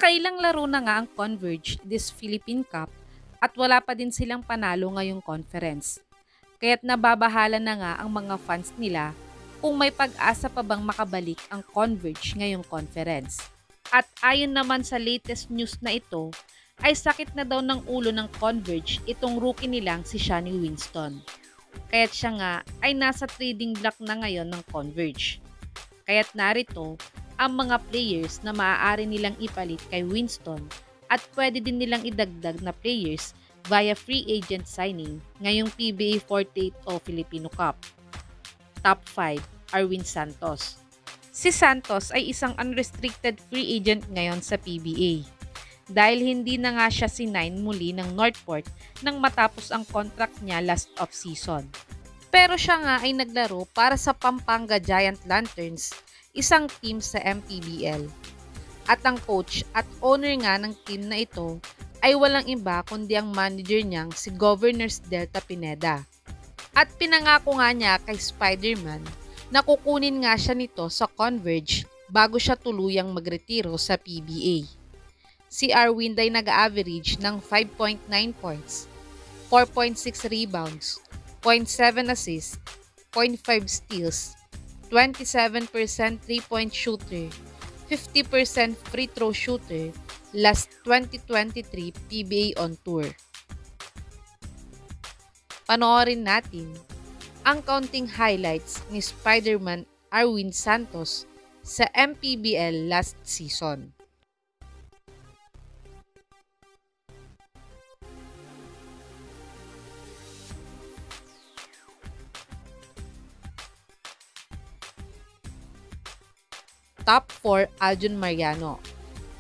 Nakailang laro na nga ang Converge this Philippine Cup at wala pa din silang panalo ngayong conference. Kaya't nababahala na nga ang mga fans nila kung may pag-asa pa bang makabalik ang Converge ngayong conference. At ayon naman sa latest news na ito, ay sakit na daw ng ulo ng Converge itong rookie nilang si Shani Winston. Kaya't siya nga ay nasa trading block na ngayon ng Converge. Kaya't narito ang mga players na maaari nilang ipalit kay Winston at pwede din nilang idagdag na players via free agent signing ngayong PBA 48 o Filipino Cup. Top 5, Arwin Santos. Si Santos ay isang unrestricted free agent ngayon sa PBA. Dahil hindi na nga siya sinign muli ng Northport nang matapos ang contract niya last off-season. Pero siya nga ay naglaro para sa Pampanga Giant Lanterns, isang team sa MPBL. At ang coach at owner nga ng team na ito ay walang iba kundi ang manager niyang si Governors Delta Pineda. At pinangako nga niya kay Spider-Man na kukunin nga siya nito sa Converge bago siya tuluyang magretiro sa PBA. Si Arwin ay nag-average ng 5.9 points, 4.6 rebounds, 0.7 assists, 0.5 steals, 27% 3-point shooter, 50% free throw shooter, last 2023 PBA on tour. Panoorin natin ang counting highlights ni Spider-Man Arwin Santos sa MPBL last season. Top 4, Aljon Mariano.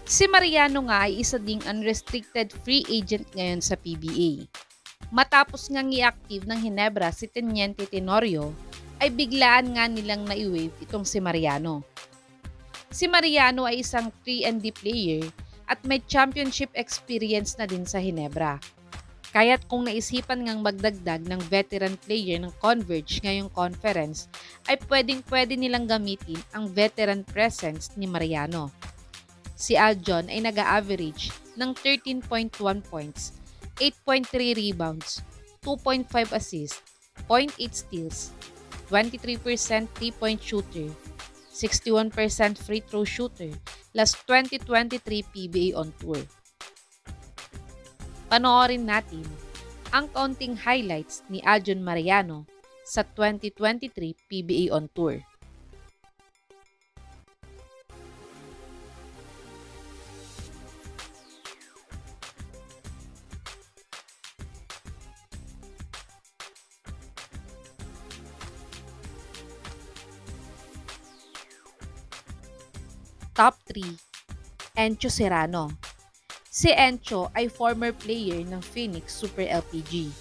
Si Mariano nga ay isa ding unrestricted free agent ngayon sa PBA. Matapos ngang i-active ng Ginebra si Teniente Tenorio, ay biglaan nga nilang na-waive itong si Mariano. Si Mariano ay isang 3-and-D player at may championship experience na din sa Ginebra. Kaya't kung naisipan ngang magdagdag ng veteran player ng Converge ngayong conference, ay pwedeng-pwede nilang gamitin ang veteran presence ni Mariano. Si Aljon ay nag-average ng 13.1 points, 8.3 rebounds, 2.5 assists, 0.8 steals, 23% 3-point shooter, 61% free throw shooter, last 2023 PBA on tour. Panoorin natin ang counting highlights ni Aljon Mariano sa 2023 PBA on tour. Top 3, Encho Serrano. Si Encho ay former player ng Phoenix Super LPG.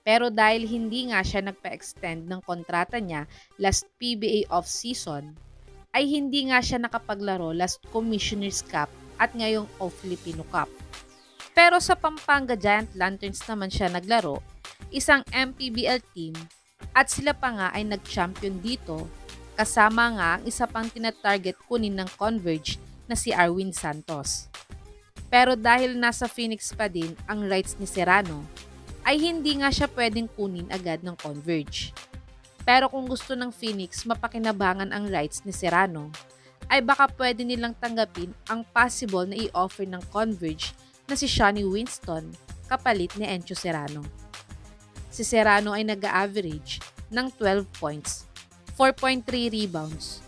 Pero dahil hindi nga siya nagpa-extend ng kontrata niya last PBA off-season, ay hindi nga siya nakapaglaro last Commissioner's Cup at ngayong Filipino Cup. Pero sa Pampanga Giant Lanterns naman siya naglaro, isang MPBL team, at sila pa nga ay nag-champion dito, kasama nga ang isa pang tinatarget kunin ng Converge na si Arwin Santos. Pero dahil nasa Phoenix pa din ang rights ni Serrano, ay hindi nga siya pwedeng kunin agad ng Converge. Pero kung gusto ng Phoenix mapakinabangan ang rights ni Serrano, ay baka pwede nilang tanggapin ang possible na i-offer ng Converge na si Shani Winston kapalit ni Encho Serrano. Si Serrano ay nag-average ng 12 points, 4.3 rebounds,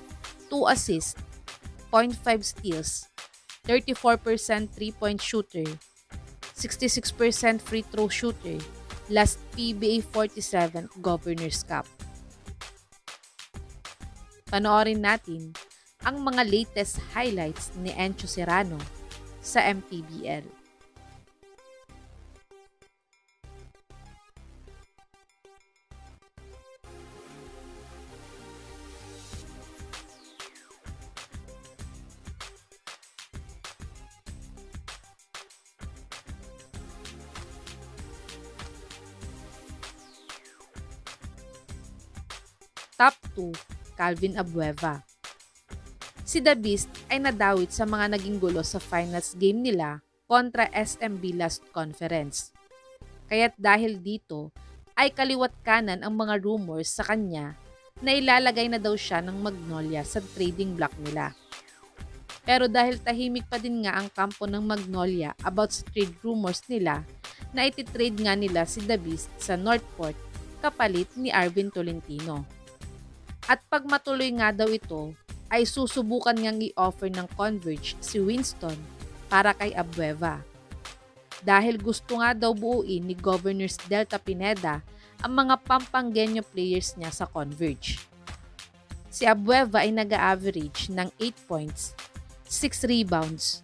2 assists, 0.5 steals, 34% 3-point shooter, 66% free throw shooter, last PBA 47 Governors Cup. Panoorin natin ang mga latest highlights ni Encho Serrano sa MPBL. Top 2, Calvin Abueva. Si The Beast ay nadawit sa mga naging gulo sa finals game nila kontra SMB last conference. Kaya't dahil dito ay kaliwat kanan ang mga rumors sa kanya na ilalagay na daw siya ng Magnolia sa trading block nila. Pero dahil tahimik pa din nga ang kampo ng Magnolia about sa trade rumors nila, na ititrade nga nila si The Beast sa Northport kapalit ni Arvin Tolentino. At pag matuloy nga daw ito, ay susubukan ngang i-offer ng Converge si Winston para kay Abueva. Dahil gusto nga daw buuin ni Governors Delta Pineda ang mga Pampanggenyo players niya sa Converge. Si Abueva ay nag-average ng 8 points, 6 rebounds,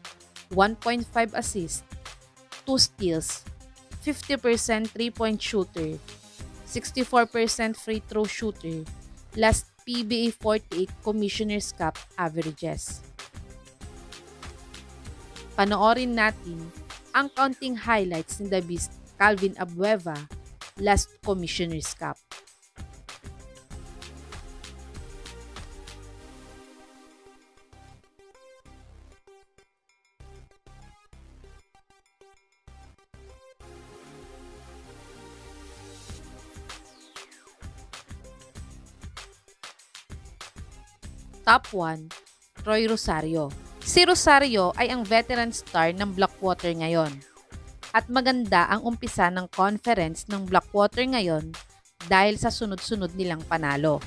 1.5 assists, 2 steals, 50% 3-point shooter, 64% free throw shooter, last PBA 48 Commissioner's Cup averages. Panoorin natin ang counting highlights ni The Beast Calvin Abueva last Commissioner's Cup. Top 1, Troy Rosario. Si Rosario ay ang veteran star ng Blackwater ngayon. At maganda ang umpisa ng conference ng Blackwater ngayon dahil sa sunod-sunod nilang panalo.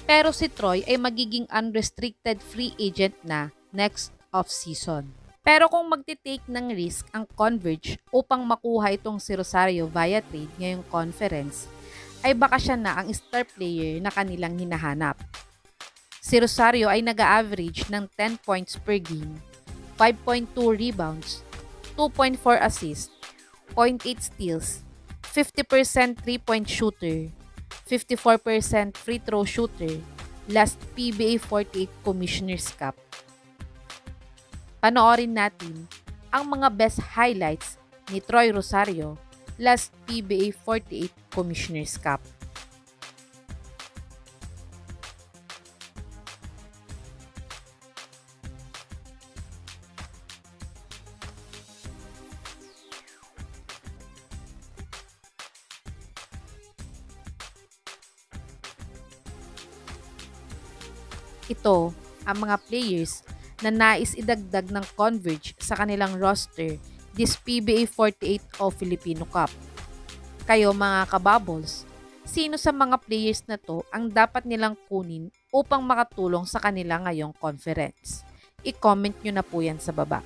Pero si Troy ay magiging unrestricted free agent na next off-season. Pero kung magtitake ng risk ang Converge upang makuha itong si Rosario via trade ngayong conference, ay baka siya na ang star player na kanilang hinahanap. Si Rosario ay nag-average ng 10 points per game, 5.2 rebounds, 2.4 assists, 0.8 steals, 50% 3-point shooter, 54% free throw shooter, last PBA 48 Commissioner's Cup. Panoorin natin ang mga best highlights ni Troy Rosario last PBA 48 Commissioner's Cup. Ito ang mga players na nais idagdag ng Converge sa kanilang roster this PBA 48 o Filipino Cup. Kayo mga kabubbles, sino sa mga players na to ang dapat nilang kunin upang makatulong sa kanila ngayong conference? I-comment nyo na po yan sa baba.